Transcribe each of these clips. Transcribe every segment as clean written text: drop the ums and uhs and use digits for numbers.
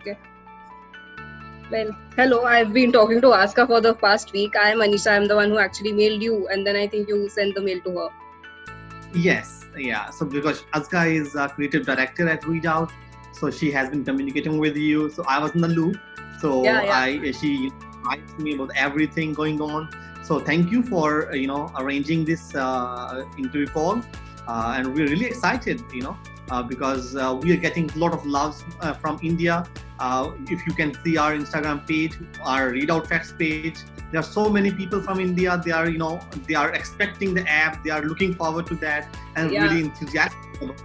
Okay. Well, hello. I've been talking to Aska for the past week. I am Aniesha. I'm the one who actually mailed you, and then I think you sent the mail to her. Yes, yeah. So because Azka is a creative director at Readout, so she has been communicating with you. So I was in the loop. So Yeah. she advised me about everything going on. So thank you for arranging this interview call, and we're really excited. Because we are getting a lot of love from India. If you can see our Instagram page, our Readout Facts page, there are so many people from India. They are expecting the app. They are looking forward to that and really enthusiastic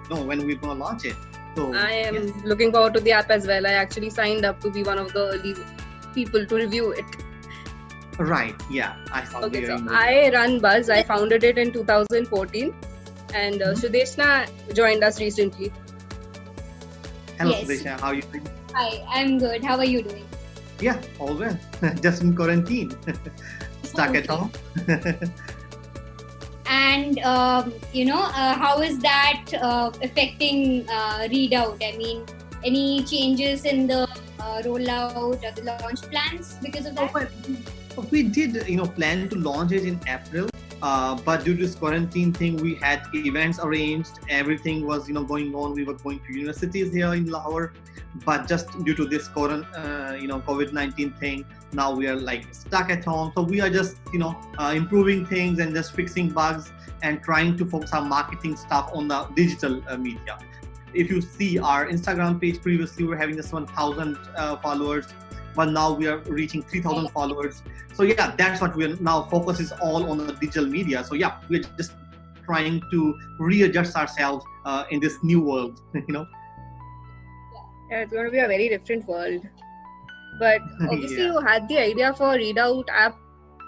when we're gonna launch it. So I am looking forward to the app as well. I actually signed up to be one of the people to review it. Right. Yeah. I saw. Okay. So I run Buzz. I founded it in 2014, and Sudeshna joined us recently. Hello, yes. Sudeshna. How are you doing? Hi, I'm good. How are you doing? Yeah, all well. Just in quarantine. Stuck at home. And, how is that affecting Readout? I mean, any changes in the rollout or the launch plans because of that? We did, plan to launch it in April. But due to this quarantine thing, we had events arranged. Everything was, going on. We were going to universities here in Lahore. But just due to this COVID-19 thing, now we are like stuck at home. So we are just, improving things and just fixing bugs and trying to focus our marketing stuff on the digital media. If you see our Instagram page, previously we were having just 1,000 followers, but now we are reaching 3,000 followers. So yeah, that's what we're now focus is all on the digital media. So yeah, we're just trying to readjust ourselves in this new world, Yeah, it's going to be a very different world. But obviously you had the idea for Readout app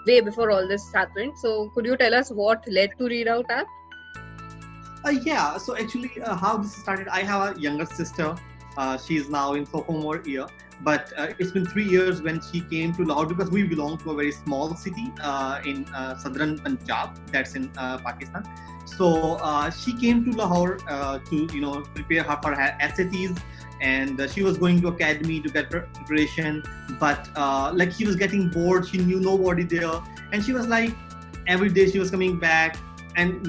way before all this happened. So could you tell us what led to Readout app? Yeah, so actually how this started, I have a younger sister. She is now in sophomore year. But it's been 3 years when she came to Lahore because we belong to a very small city in southern Punjab, that's in Pakistan. So she came to Lahore to prepare her for her SATs, and she was going to academy to get preparation. But she was getting bored, she knew nobody there, and she was like every day she was coming back, and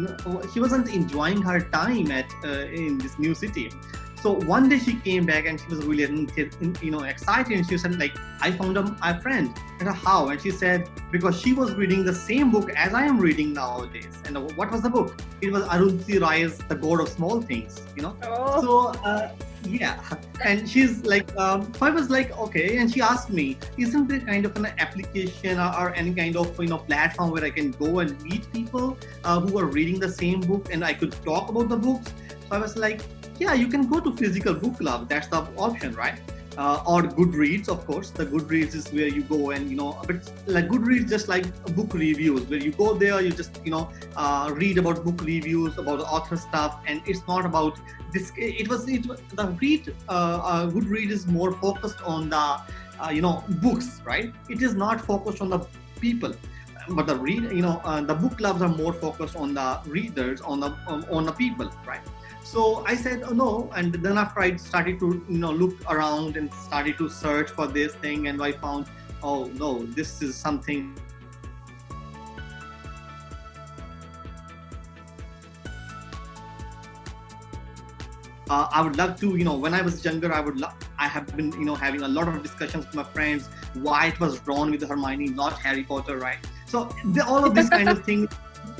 she wasn't enjoying her time in this new city. So one day she came back and she was really excited, and she said I found a friend. And how? And she said because she was reading the same book as I am reading nowadays. And what was the book? It was Arundhati Roy's The God of Small Things. So yeah, and she's like, so I was like, okay, and she asked me, isn't there kind of an application or any kind of platform where I can go and meet people who are reading the same book and I could talk about the books? So I was like, yeah, you can go to physical book club. That's the option, right? Or Goodreads, of course. The Goodreads is where you go and but like Goodreads just like book reviews, where you go there, you just read about book reviews, about the author stuff, and it's not about this. It was the Goodreads is more focused on the books, right? It is not focused on the people. But the book clubs are more focused on the readers, on the people, right? So I said, oh no, and then after I started to look around and started to search for this thing, and I found, oh no, this is something. I would love to, when I was younger, I have been, having a lot of discussions with my friends why it was Ron with Hermione, not Harry Potter, right? So all of these kind of things.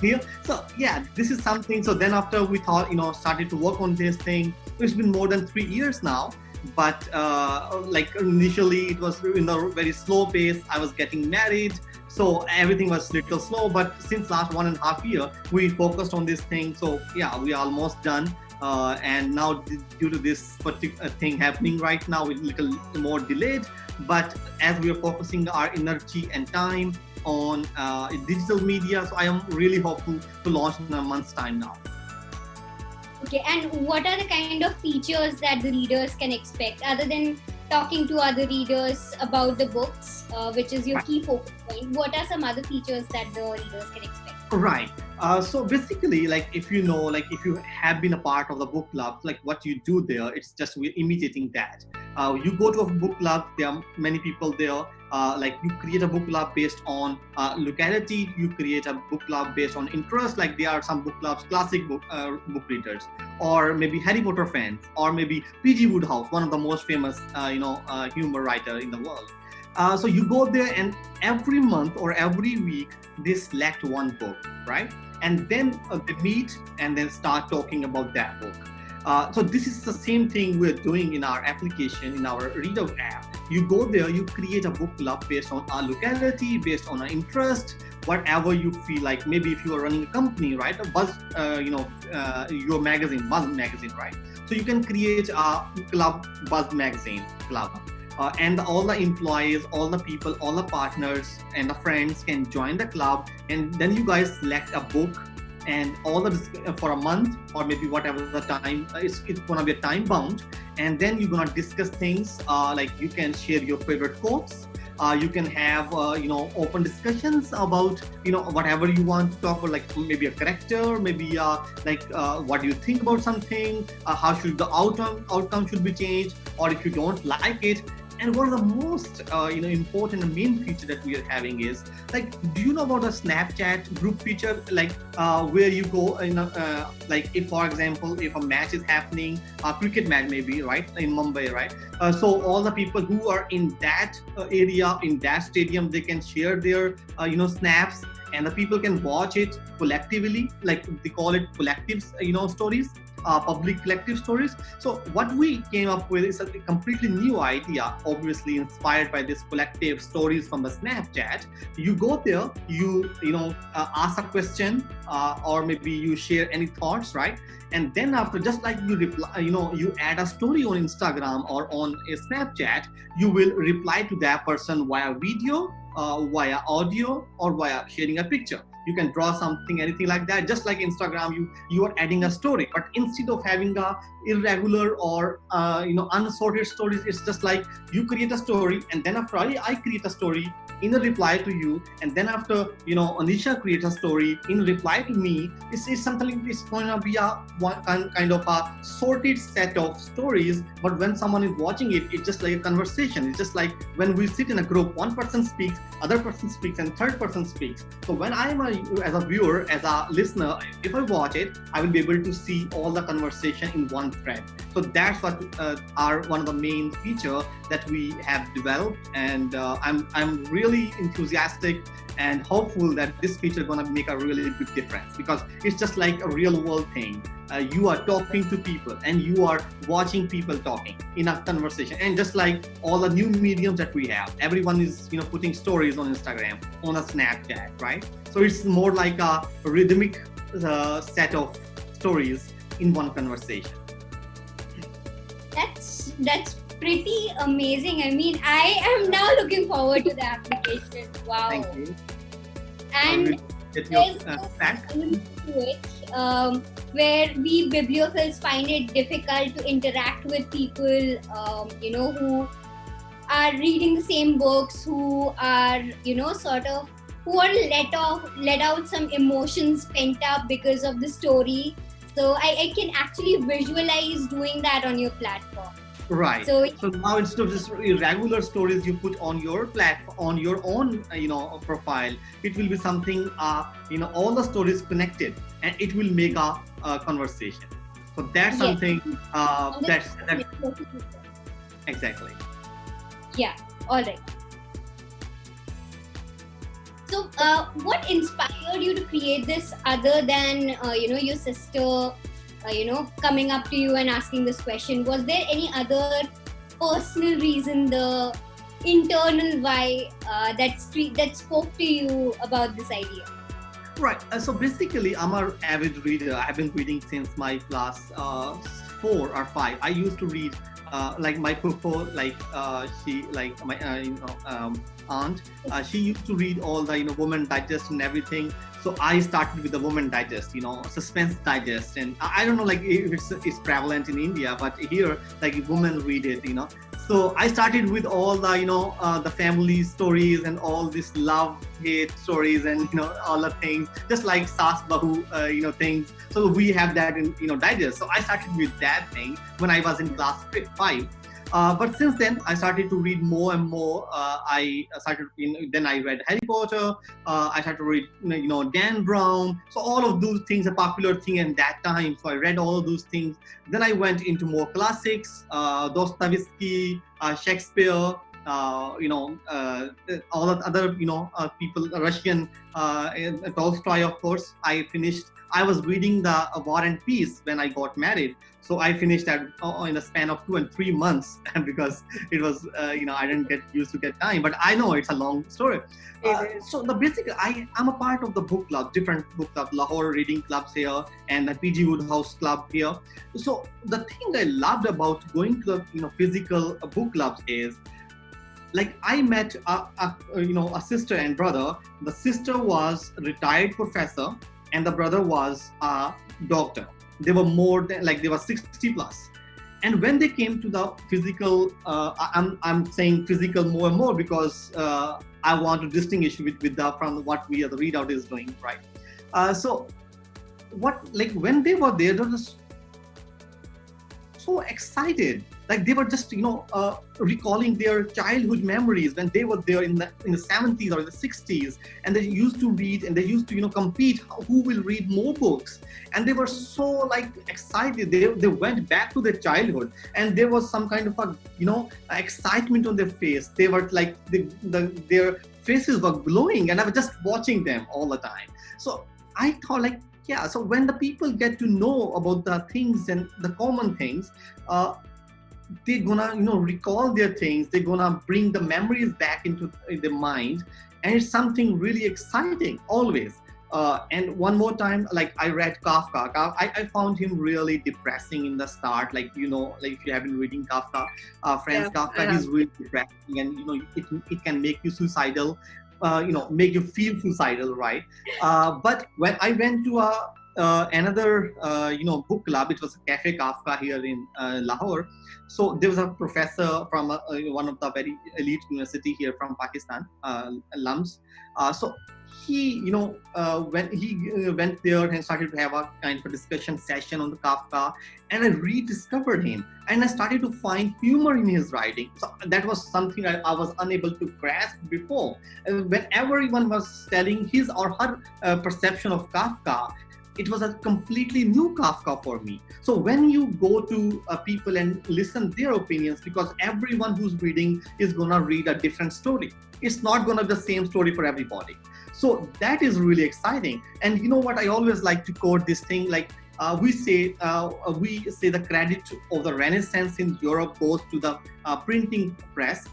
Here. So yeah, this is something. So then after we thought, started to work on this thing. It's been more than 3 years now. But initially it was in a very slow pace. I was getting married, so everything was a little slow. But since last 1.5 years, we focused on this thing. So yeah, we are almost done. And now due to this particular thing happening right now, it's a little more delayed. But as we are focusing our energy and time on digital media, so I am really hopeful to launch in a month's time now. Okay, and what are the kind of features that the readers can expect other than talking to other readers about the books, which is your key focus point? What are some other features that the readers can expect? Right. So basically, if you have been a part of the book club, what you do there, it's just we're imitating that. You go to a book club, there are many people there. Like you create a book club based on locality, you create a book club based on interest, like there are some book clubs, classic book readers, or maybe Harry Potter fans, or maybe P.G. Woodhouse, one of the most famous humor writer in the world. So you go there, and every month or every week they select one book, right? And then they meet and then start talking about that book. So this is the same thing we're doing in our application, in our Readout app. You go there, you create a book club based on our locality, based on our interest, whatever you feel like. Maybe if you are running a company, right? A Buzz, your magazine, Buzz magazine, right? So you can create a club, Buzz magazine club. And all the employees, all the people, all the partners and the friends can join the club, and then you guys select a book, and all the for a month or maybe whatever the time, it's gonna be a time bound, and then you're gonna discuss things like you can share your favorite quotes. You can have open discussions about whatever you want to talk about, like maybe a character, maybe what do you think about something, how should the outcome should be changed, or if you don't like it. And one of the most important and main feature that we are having is, like, do you know about a Snapchat group feature, like where you go like if, for example, if a match is happening, a cricket match maybe, right, in Mumbai, right? So all the people who are in that area, in that stadium, they can share their snaps, and the people can watch it collectively, like they call it collective stories. Public collective stories. So what we came up with is a completely new idea, obviously inspired by this collective stories from the Snapchat. You go there, you ask a question, or maybe you share any thoughts, right? And then after, just like you reply, you add a story on Instagram or on a Snapchat, you will reply to that person via video, via audio, or via sharing a picture. You can draw something, anything like that. Just like Instagram, you are adding a story, but instead of having a irregular or unsorted stories, it's just like you create a story, and then after I create a story in a reply to you, and then after Aniesha creates a story in reply to me. It's something, it's going to be one kind of a sorted set of stories, but when someone is watching it, it's just like a conversation. It's just like when we sit in a group, one person speaks, other person speaks, and third person speaks. So when I'm as a viewer, as a listener, if I watch it, I will be able to see all the conversation in one thread. So that's what are one of the main feature that we have developed, and I'm really enthusiastic and hopeful that this feature is going to make a really big difference, because it's just like a real world thing. You are talking to people and you are watching people talking in a conversation. And just like all the new mediums that we have, everyone is putting stories on Instagram, on a Snapchat, right? So it's more like a rhythmic set of stories in one conversation. That's pretty amazing. I mean, I am now looking forward to the application. Wow. Thank you. And get your back to it, where we bibliophiles find it difficult to interact with people, who are reading the same books, who are, who are let out some emotions pent up because of the story. So I can actually visualize doing that on your platform. Right. So now instead of just regular stories you put on your platform, on your own, profile, it will be something, all the stories connected, and it will make a conversation. So that's something that's exactly. Yeah. All right. So, what inspired you to create this, other than your sister? Coming up to you and asking this question? Was there any other personal reason, the internal why that spoke to you about this idea? Right. So basically, I'm an avid reader. I've been reading since my class 4 or 5. I used to read like my puppo, she, like my aunt. She used to read all the Women Digest and everything. So I started with the Women Digest, Suspense Digest, and I don't know like if it's prevalent in India, but here like women read it, So I started with all the the family stories and all this love hate stories and all the things, just like Sas Bahu things. So we have that in digest. So I started with that thing when I was in class 5. But since then, I started to read more and more. Then I read Harry Potter. I started to read, Dan Brown. So all of those things are popular thing at that time. So I read all of those things. Then I went into more classics, Dostoevsky, Shakespeare, all the other, people, Russian, Tolstoy, of course. I was reading the War and Peace when I got married. So I finished that in a span of 2 and 3 months because it was, I didn't get used to get time, but I know it's a long story. So I'm a part of the book club, different book club, Lahore reading clubs here and the PG Woodhouse club here. So the thing I loved about going to the, physical book clubs is, like, I met a sister and brother. The sister was a retired professor and the brother was a doctor. They were they were 60 plus. And when they came to the physical, I'm saying physical more and more because I want to distinguish from what the readout is doing, right? So when they were there, they were so excited. Like they were just, recalling their childhood memories when they were there in the 70s or the 60s, and they used to read and they used to, compete who will read more books. And they were so excited. They went back to their childhood, and there was some kind of a, excitement on their face. They were like their faces were glowing, and I was just watching them all the time. So I thought so when the people get to know about the things and the common things, they're gonna, recall their things. They're gonna bring the memories back into their mind, and it's something really exciting always. And one more time, I read Kafka. I found him really depressing in the start. If you have been reading Kafka, Franz Kafka, he's really depressing, and it can make you suicidal. Make you feel suicidal, right? But when I went to another, book club, it was a Cafe Kafka here in Lahore. So there was a professor from one of the very elite university here from Pakistan, alums. So he, when he went there and started to have a kind of a discussion session on the Kafka, and I rediscovered him, and I started to find humor in his writing. So that was something I was unable to grasp before. When everyone was telling his or her perception of Kafka, it was a completely new Kafka for me. So when you go to people and listen their opinions, because everyone who's reading is gonna read a different story. It's not gonna be the same story for everybody. So that is really exciting. And you know what? I always like to quote this thing, we say the credit of the Renaissance in Europe goes to the printing press.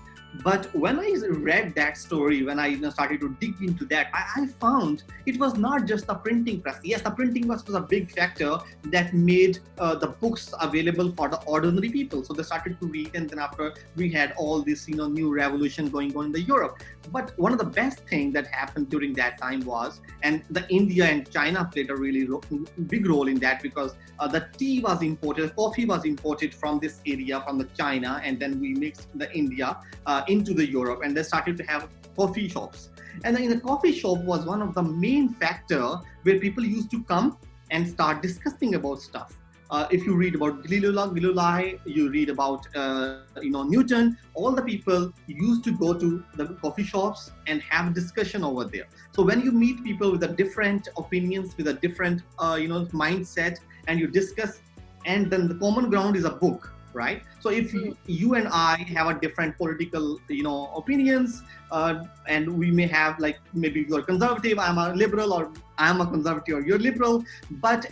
But when I read that story, when I started to dig into that, I found it was not just the printing press. Yes, the printing press was a big factor that made the books available for the ordinary people. So they started to read, and then after we had all this, new revolution going on in the Europe. But one of the best things that happened during that time was, and the India and China played a really big role in that, because the tea was imported, coffee was imported from this area, from the China, and then we mixed the India into the Europe, and they started to have coffee shops. And then in the coffee shop was one of the main factor where people used to come and start discussing about stuff. If you read about Galilei, you read about Newton, all the people used to go to the coffee shops and have discussion over there. So when you meet people with a different opinions, with a different mindset, and you discuss, and then the common ground is a book, right? So if you and I have a different political, opinions, and we may have maybe you're conservative, I'm a liberal, or I'm a conservative or you're liberal, but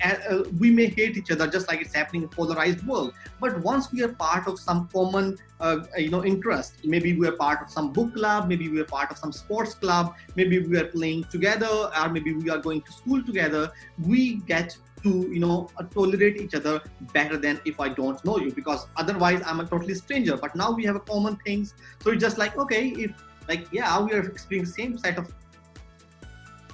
we may hate each other, just like it's happening in a polarized world. But once we are part of some common, interest, maybe we are part of some book club, maybe we are part of some sports club, maybe we are playing together, or maybe we are going to school together, we get to tolerate each other better than if I don't know you, because otherwise I'm a totally stranger. But now we have a common things, so it's just okay, if we are experiencing the same set of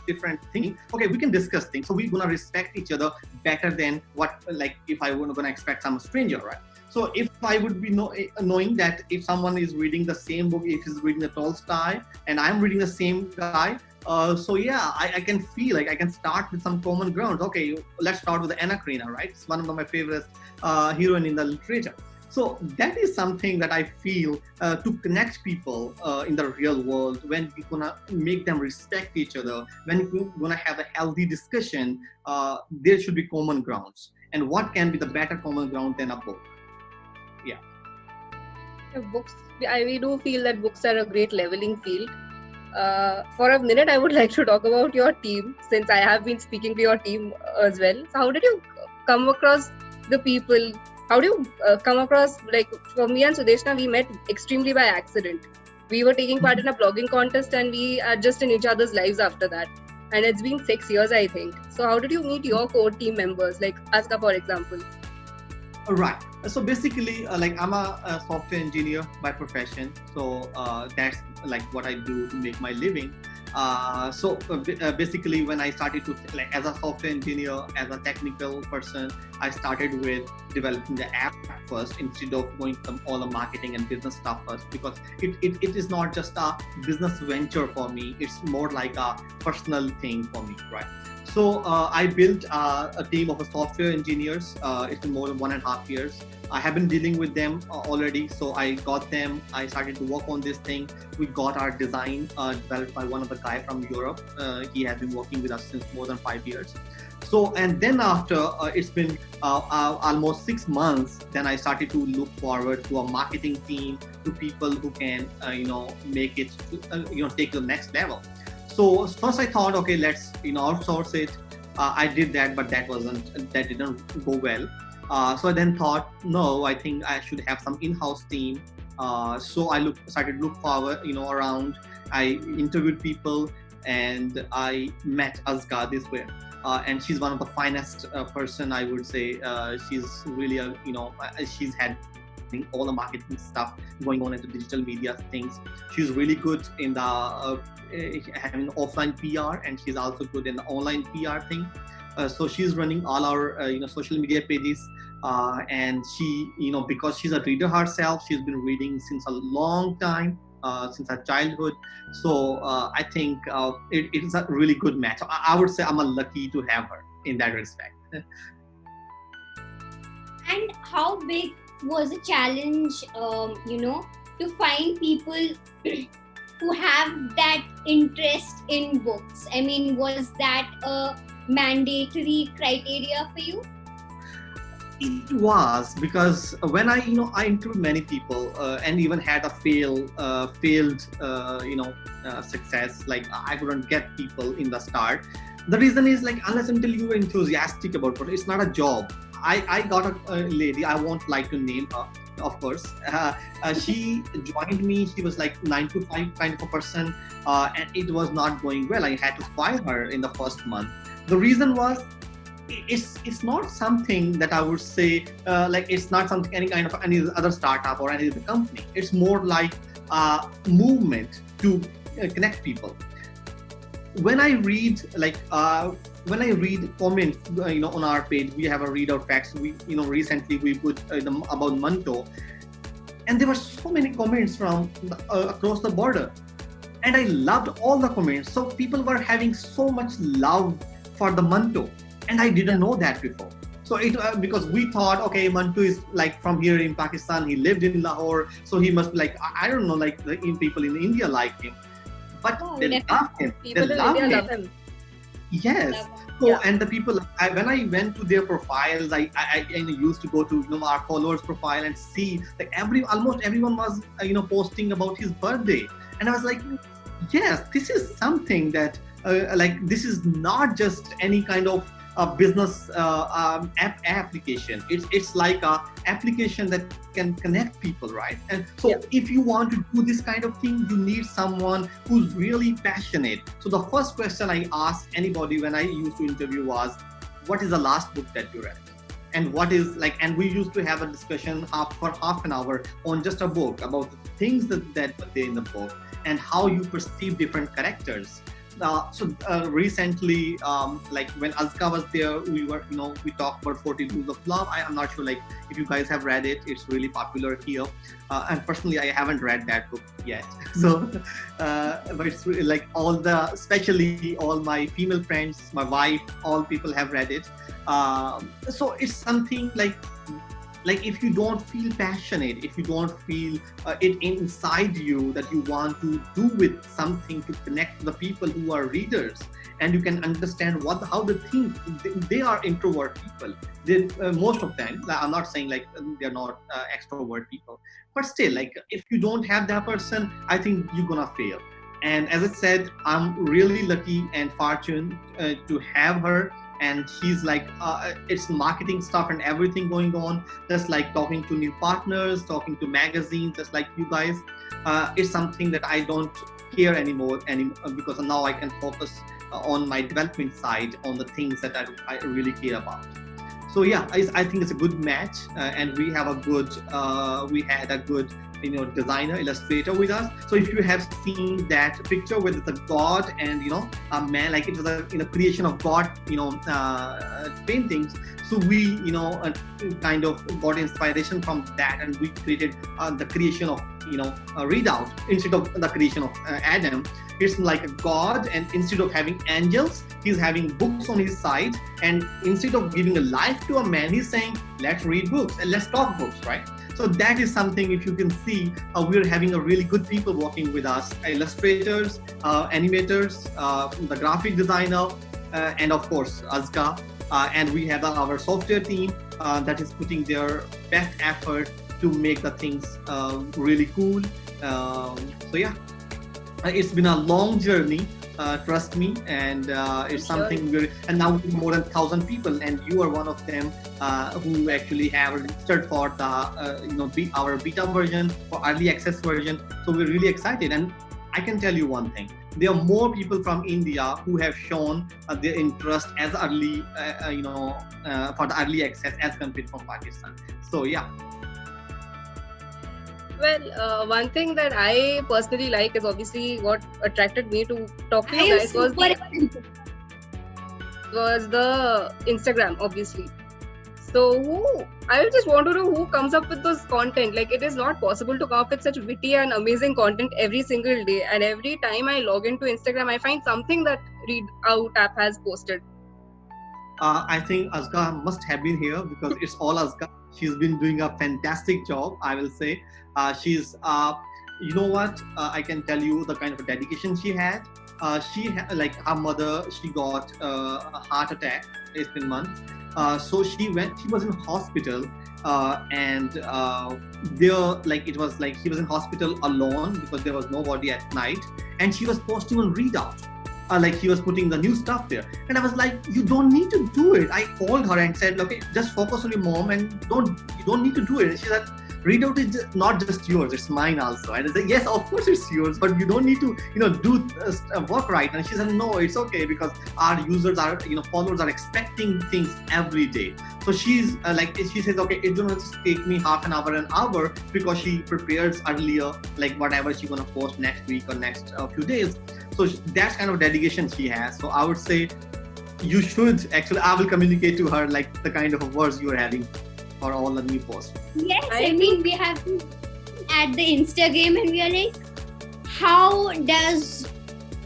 different thing, okay, we can discuss things, so we're gonna respect each other better than what if I were gonna expect some stranger, right? So if I would be knowing that if someone is reading the same book, if he's reading the Tolstoy and I'm reading the same guy, I can feel I can start with some common grounds. Okay, let's start with Anna Karenina, right? It's one of my favorite heroine in the literature. So that is something that I feel to connect people in the real world, when we're gonna make them respect each other, when we're gonna have a healthy discussion, there should be common grounds. And what can be the better common ground than a book? Yeah. Books, we do feel that books are a great leveling field. For a minute, I would like to talk about your team, since I have been speaking to your team as well. So how did you come across the people? How do you come across, like for me and Sudeshna, we met extremely by accident. We were taking part in a blogging contest and we are just in each other's lives after that. And it's been 6 years, I think. So how did you meet your core team members, like Aska, for example? Right. So basically, like I'm a software engineer by profession. So that's like what I do to make my living. Basically, when I started to, like, as a software engineer, as a technical person, I started with developing the app first instead of going from all the marketing and business stuff first, because it is not just a business venture for me. It's more like a personal thing for me, right? So I built a team of software engineers. It's been more than 1.5 years. I have been dealing with them already. So I got them. I started to work on this thing. We got our design developed by one of the guy from Europe. He has been working with us since more than 5 years. So, and then after it's been almost 6 months, then I started to look forward to a marketing team, to people who can, make it, take to the next level. So first I thought, okay, let's outsource it. I did that, but that didn't go well. So I then thought, no, I think I should have some in-house team. So I started to look forward, around. I interviewed people, and I met Azka this way. And she's one of the finest person, I would say. She's really she's had all the marketing stuff going on into digital media things. She's really good in the having offline PR, and she's also good in the online PR thing. So she's running all our social media pages, and she, because she's a reader herself, she's been reading since a long time, since her childhood. So I think it is a really good match. I would say I'm lucky to have her in that respect. And how big was a challenge, to find people who have that interest in books? I mean, was that a mandatory criteria for you? It was, because when I interviewed many people and even had a failed success, like I couldn't get people in the start. The reason is, like, unless until you are enthusiastic about it, it's not a job. I got a lady, I won't like to name her, of course. She joined me. She was like 9 to 5 kind of a person, and it was not going well. I had to fire her in the first month. The reason was, it's not something that I would say like it's not something any other startup or any other company. It's more like a movement to connect people. When I read comments, on our page, we have a readout facts. We, recently we put about Manto, and there were so many comments from across the border, and I loved all the comments. So people were having so much love for the Manto, and I didn't know that before. So it because we thought, okay, Mantu is like from here in Pakistan. He lived in Lahore, so he must be like, I don't know, like the people in India like him. But they love him. People in India love him. Yes. So, and the people, when I went to their profiles, I used to go to our followers' profile and see like almost everyone was posting about his birthday, and I was like, yes, this is something that this is not just any kind of a business application. It's like a application that can connect people, right? And so if you want to do this kind of thing, you need someone who's really passionate. So the first question I asked anybody when I used to interview was, what is the last book that you read? And what is and we used to have a discussion for half an hour on just a book, about the things that were there in the book and how you perceive different characters. Recently, when Azka was there, we talked about 40 Rules of Love. I am not sure if you guys have read it. It's really popular here, and personally I haven't read that book yet. So but it's really especially all my female friends, my wife, all people have read it. So it's something like if you don't feel passionate, if you don't feel it inside you that you want to do with something to connect the people who are readers, and you can understand how they think. They are introvert people. Most of them, I'm not saying like they're not extrovert people, but still, like if you don't have that person, I think you're gonna fail. And as I said, I'm really lucky and fortunate to have her. And she's like, it's marketing stuff and everything going on, just like talking to new partners, talking to magazines, just like you guys. It's something that I don't care anymore, because now I can focus on my development side, on the things that I really care about. So yeah, I think it's a good match, and we had a good designer, illustrator with us. So if you have seen that picture with the god and a man, like it was a creation of God, paintings. So we kind of got inspiration from that, and we created the creation of a readout instead of the creation of Adam. It's like a god, and instead of having angels, he's having books on his side, and instead of giving a life to a man, he's saying, let's read books and let's talk books, right? So that is something, if you can see, we're having a really good people working with us, illustrators, animators, the graphic designer, and of course, Azka. And we have our software team that is putting their best effort to make the things really cool. So yeah, it's been a long journey. Trust me, and it's something and now more than 1,000 people, and you are one of them who actually have registered for the our beta version or early access version. So we're really excited, and I can tell you one thing: there are more people from India who have shown their interest as early for the early access as compared from Pakistan. So yeah. Well, one thing that I personally like is obviously what attracted me to talk to you guys was the Instagram, obviously. So I just want to know who comes up with this content. Like, it is not possible to come up with such witty and amazing content every single day. And every time I log into Instagram, I find something that Readout app has posted. I think Azka must have been here because it's all Azka. She's been doing a fantastic job, I will say. She's, you know what? I can tell you the kind of dedication she had. Like her mother, she got a heart attack. It's been months. So she was in hospital, and it was like he was in hospital alone because there was nobody at night, and she was posting on Readout. Like he was putting the new stuff there, and I was like, you don't need to do it. I called her and said, okay, just focus on your mom and you don't need to do it. And she said, Readout is not just yours, it's mine also. And I said, yes, of course it's yours, but you don't need to do work right. And she said, no, it's okay, because our users are followers are expecting things every day. So she's she says, okay, it don't just take me half an hour, because she prepares earlier, like whatever she's gonna post next week or next few days. So that's kind of dedication she has. So I would say you should actually, I will communicate to her like the kind of words you are having for all the new posts. Yes, I mean, we have to at the Instagram and we are like, how does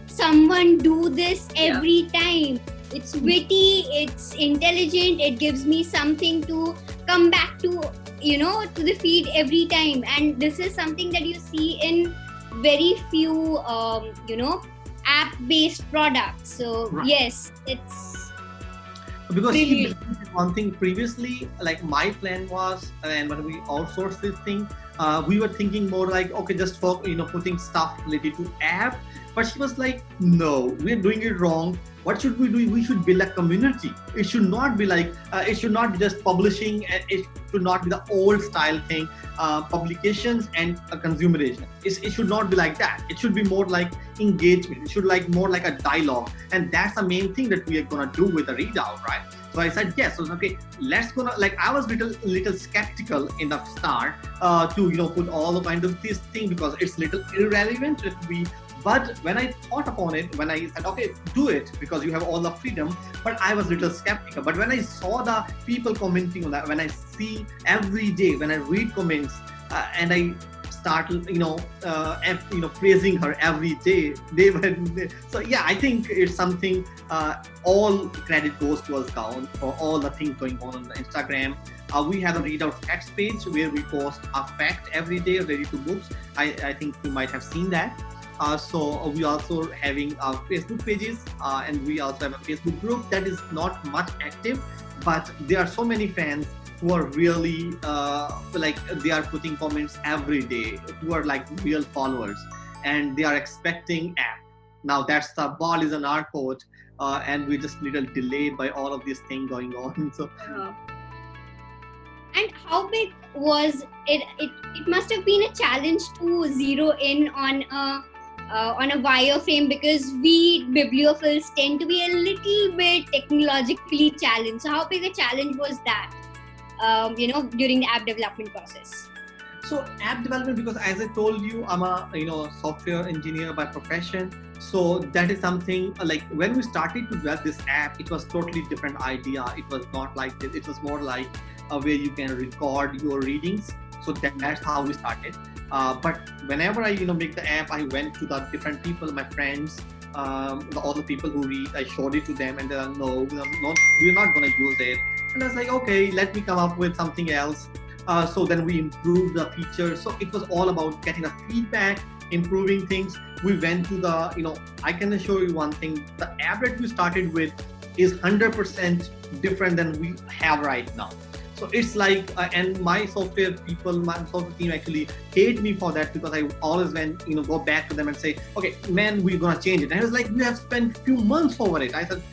someone do this every time? It's witty, it's intelligent, it gives me something to come back to, to the feed every time. And this is something that you see in very few, app-based products. So right. Yes, it's because really one thing previously, like my plan was, and when we outsourced this thing, we were thinking more like, okay, just for putting stuff related to app. But she was like, no, we're doing it wrong. What should we do? We should build a community. It should not be like, it should not be just publishing, and it should not be the old style thing, publications and consumeration. It should not be like that. It should be more like engagement. It should more like a dialogue. And that's the main thing that we are gonna do with the Readout, right? So I said, yes, okay, let's gonna, I was little skeptical in the start to, put all the kind of this thing because it's little irrelevant. But when I thought upon it, when I said, okay, do it because you have all the freedom, but I was a little skeptical. But when I saw the people commenting on that, when I see every day, when I read comments and I start praising her every day. So yeah, I think it's something, all credit goes to us down for all the things going on the Instagram. We have a readout facts page where we post a fact every day related to books. I think you might have seen that. So we also having our Facebook pages, and we also have a Facebook group that is not much active, but there are so many fans who are really they are putting comments every day, who are like real followers, and they are expecting app. Now that's the ball is in our court, and we just little delayed by all of these things going on. So. And how big was it? It must have been a challenge to zero in on a wireframe, because we bibliophiles tend to be a little bit technologically challenged. So how big a challenge was that, during the app development process? So app development, because as I told you, I'm a software engineer by profession. So that is something like when we started to develop this app, it was totally different idea. It was not like this. It was more like where you can record your readings. So that's how we started. But whenever I make the app, I went to the different people, my friends, all the people who read. I showed it to them, and they're like, no, we're not going to use it. And I was like, okay, let me come up with something else. So then we improved the features. So it was all about getting the feedback, improving things. We went to the, I can assure you one thing, the app that we started with is 100% different than we have right now. So it's like, and my software people, my software team actually hate me for that, because I always go back to them and say, okay, man, we're going to change it. And I was like, we have spent a few months over it. I said,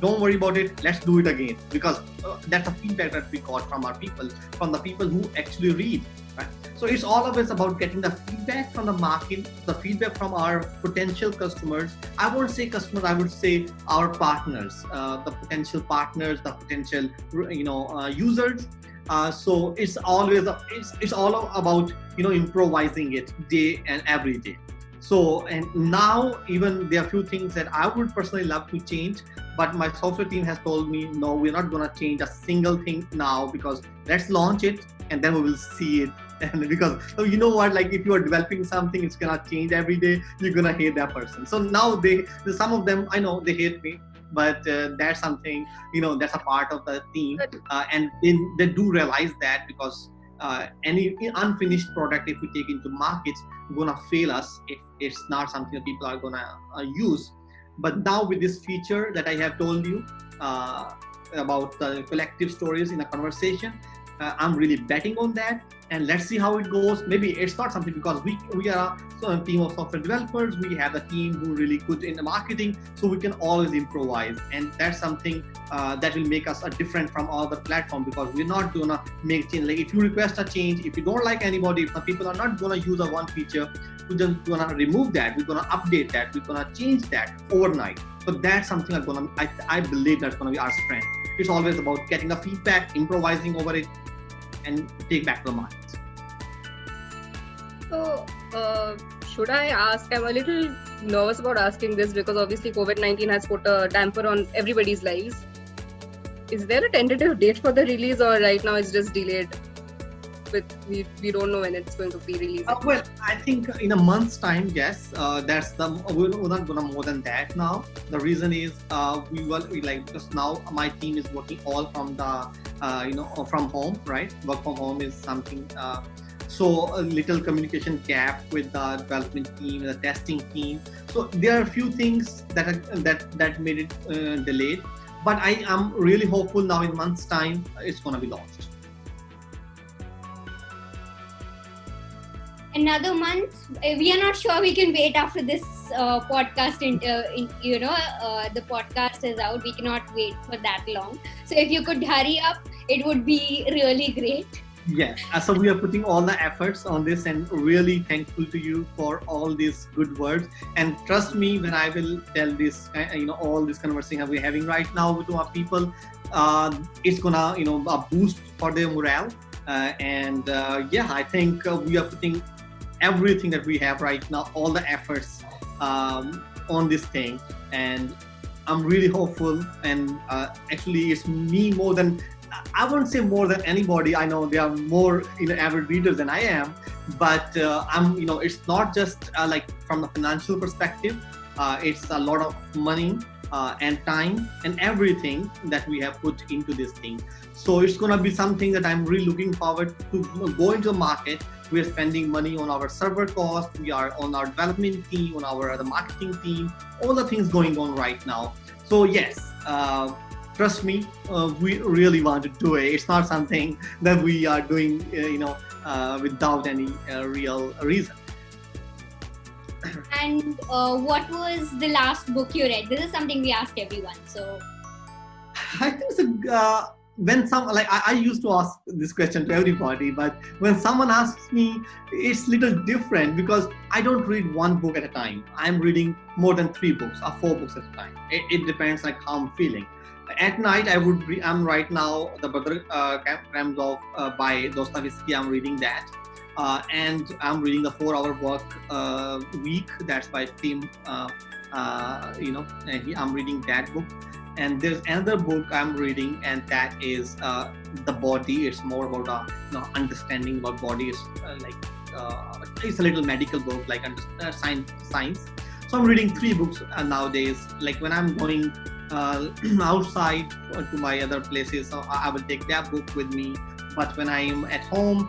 don't worry about it, let's do it again, because that's the feedback that we got from our people, from the people who actually read, right? So it's all of us about getting the feedback from the market, the feedback from our potential customers. I won't say customers, I would say our partners, the potential partners, the potential users. So it's always it's all about improvising it day and every day. So, and now even there are a few things that I would personally love to change, but my software team has told me, no, we're not going to change a single thing now, because let's launch it and then we will see it. And because you know what, like if you are developing something, it's going to change every day, you're going to hate that person. So now some of them, I know they hate me, but that's something, that's a part of the team. And they do realize that, because any unfinished product, if we take into markets, gonna fail us if it's not something that people are gonna use. But now with this feature that I have told you about the collective stories in a conversation, I'm really betting on that, and let's see how it goes. Maybe it's not something, because we are a team of software developers. We have a team who really good in the marketing, so we can always improvise, and that's something that will make us different from other platforms, because we're not gonna make change. Like if you request a change, if you don't like anybody, if the people are not gonna use a one feature, we're just gonna remove that. We're gonna update that. We're gonna change that overnight. So that's something I believe that's gonna be our strength. It's always about getting the feedback, improvising over it, and take back the market. So, should I ask? I'm a little nervous about asking this, because obviously COVID-19 has put a damper on everybody's lives. Is there a tentative date for the release, or right now it's just delayed? We don't know when it's going to be released. Well, I think in a month's time, yes. We're not gonna more than that now. The reason is because now my team is working all from the from home, right? Work from home is something. So a little communication gap with the development team, the testing team. So there are a few things that made it delayed. But I am really hopeful now in a month's time it's gonna be launched. Another month, we are not sure we can wait after this podcast. The podcast is out. We cannot wait for that long. So if you could hurry up, it would be really great. Yes. So we are putting all the efforts on this, and really thankful to you for all these good words. And trust me when I will tell this, all this conversation we're having right now with our people, it's gonna, a boost for their morale. I think we are putting everything that we have right now, all the efforts on this thing, and I'm really hopeful. And actually it's me more than, I won't say more than anybody. I know there are more avid readers than I am, but I'm, it's not just like from the financial perspective. It's a lot of money and time and everything that we have put into this thing. So it's going to be something that I'm really looking forward to go into the market. We are spending money on our server cost. We are on our development team, on our the marketing team, all the things going on right now. So yes, trust me, we really want to do it. It's not something that we are doing, without any real reason. And what was the last book you read? This is something we ask everyone. So I think it's when I used to ask this question to everybody, but when someone asks me, it's a little different because I don't read one book at a time. I'm reading more than 3 books or 4 books at a time. It depends like how I'm feeling. At night, I'm right now the Brother Karamazov by Dostoevsky. I'm reading that, and I'm reading the 4-Hour Work Week. That's by Tim. I'm reading that book. And there's another book I'm reading, and that is The Body. It's more about understanding about body. It's it's a little medical book, like science. So I'm reading 3 books nowadays. Like when I'm going outside to my other places, so I will take that book with me. But when I'm at home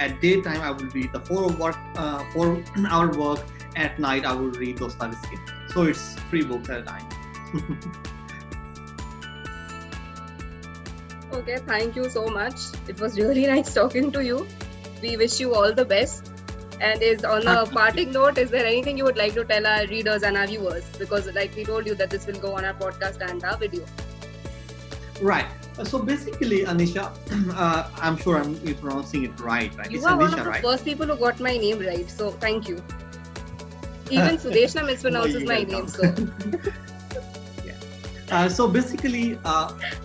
at daytime, I will read the 4-Hour Work. At night, I will read Dostoevsky. So it's 3 books at a time. Okay, thank you so much. It was really nice talking to you. We wish you all the best. And on a parting note, is there anything you would like to tell our readers and our viewers? Because like we told you that this will go on our podcast and our video. Right. So basically, Aniesha, I'm sure I'm pronouncing it right? You it's are Aniesha, one of the right? first people who got my name right. So thank you. Even Sudeshna mispronounces my name. So. So basically,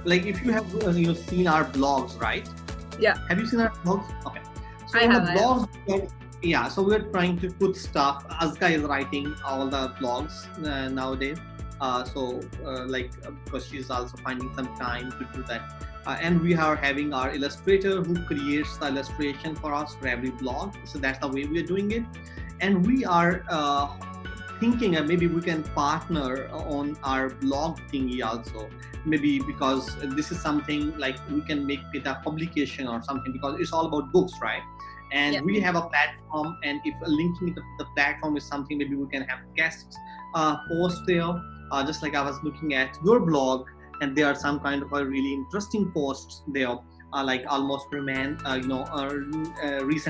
like if you have seen our blogs, right? Yeah. Have you seen our blogs? Okay. So I in have, the blogs, yeah. So we're trying to put stuff. Azka is writing all the blogs nowadays. Because she's also finding some time to do that. And we are having our illustrator who creates the illustration for us for every blog. So that's the way we are doing it. And we are thinking maybe we can partner on our blog thingy also. Maybe because this is something like we can make it a publication or something, because it's all about books, right? And we have a platform, and if linking the platform is something, maybe we can have guests post there. Just like I was looking at your blog, and there are some kind of a really interesting posts there, like almost recent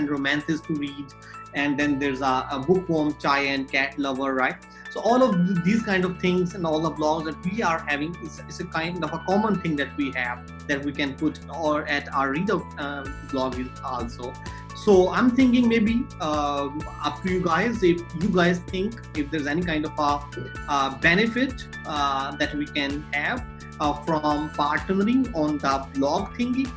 romances to read, and then there's a bookworm, chai and cat lover, right? So all of these kind of things and all the blogs that we are having is a kind of a common thing that we have that we can put or at our reader blog also. So I'm thinking maybe up to you guys, if you guys think if there's any kind of a benefit that we can have from partnering on the blog thingy.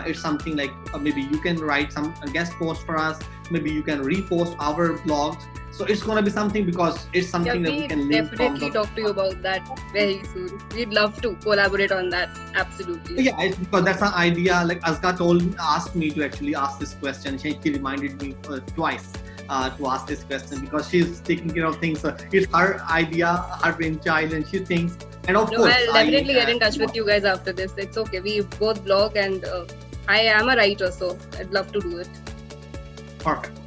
It's something like maybe you can write some guest post for us, maybe you can repost our blogs. So it's going to be something, because it's something that we can link from. Definitely talk to you about that very soon. We'd love to collaborate on that. Absolutely. Yeah, it's because that's an idea. Like Azka asked me to actually ask this question. She reminded me twice to ask this question, because she's taking care of things. So it's her idea, her brainchild, and she thinks. And of course, I'll definitely get in touch with you guys after this. It's okay. We both blog, and I am a writer, so I'd love to do it. Perfect.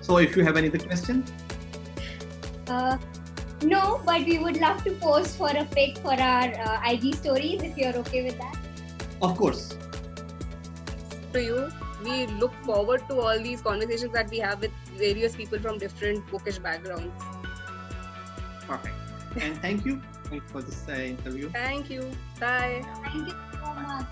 So if you have any other question? No, but we would love to post for a pic for our IG stories, if you're okay with that. Of course. To you, we look forward to all these conversations that we have with various people from different bookish backgrounds. Perfect. And thank you for this interview. Thank you. Bye. Thank you so much.